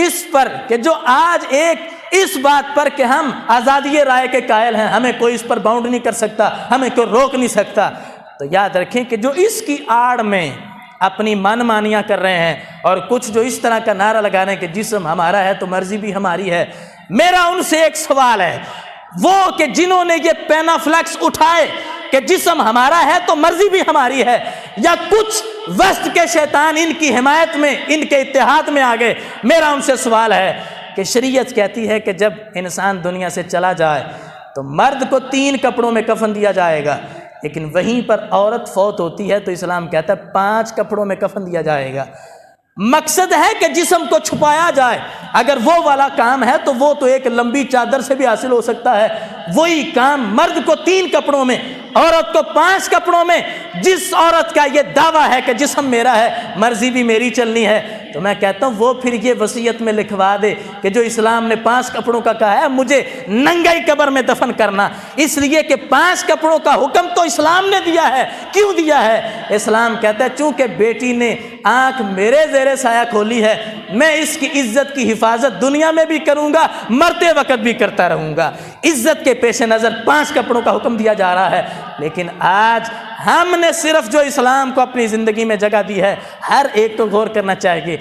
اس پر کہ جو آج ایک اس بات پر کہ ہم آزادی رائے کے قائل ہیں، ہمیں کوئی اس پر باؤنڈ نہیں کر سکتا، ہمیں کوئی روک نہیں سکتا، تو یاد رکھیں کہ جو اس کی آڑ میں اپنی من مانیاں کر رہے ہیں اور کچھ جو اس طرح کا نعرہ لگا رہے ہیں کہ جسم ہمارا ہے تو مرضی بھی ہماری ہے، میرا ان سے ایک سوال ہے، وہ کہ جنہوں نے یہ پینافلیکس اٹھائے کہ جسم ہمارا ہے تو مرضی بھی ہماری ہے، یا کچھ وسط کے شیطان ان کی حمایت میں، ان کے اتحاد میں آ گئے، میرا ان سے سوال ہے کہ شریعت کہتی ہے کہ جب انسان دنیا سے چلا جائے تو مرد کو 3 کپڑوں میں کفن دیا جائے گا، لیکن وہیں پر عورت فوت ہوتی ہے تو اسلام کہتا ہے 5 کپڑوں میں کفن دیا جائے گا۔ مقصد ہے کہ جسم کو چھپایا جائے، اگر وہ والا کام ہے تو وہ تو ایک لمبی چادر سے بھی حاصل ہو سکتا ہے، وہی کام مرد کو 3 کپڑوں میں، عورت کو 5 کپڑوں میں۔ جس عورت کا یہ دعویٰ ہے کہ جسم میرا ہے، مرضی بھی میری چلنی ہے، تو میں کہتا ہوں وہ پھر یہ وصیت میں لکھوا دے کہ جو اسلام نے 5 کپڑوں کا کہا ہے مجھے ننگئی قبر میں دفن کرنا، اس لیے کہ 5 کپڑوں کا حکم تو اسلام نے دیا ہے۔ کیوں دیا ہے؟ اسلام کہتا ہے چونکہ بیٹی نے آنکھ میرے زیر سایہ کھولی ہے، میں اس کی عزت کی حفاظت دنیا میں بھی کروں گا، مرتے وقت بھی کرتا رہوں گا۔ عزت کے پیش نظر 5 کپڑوں کا حکم دیا جا رہا ہے، لیکن آج ہم نے صرف جو اسلام کو اپنی زندگی میں جگہ دی ہے، ہر ایک کو غور کرنا چاہیے۔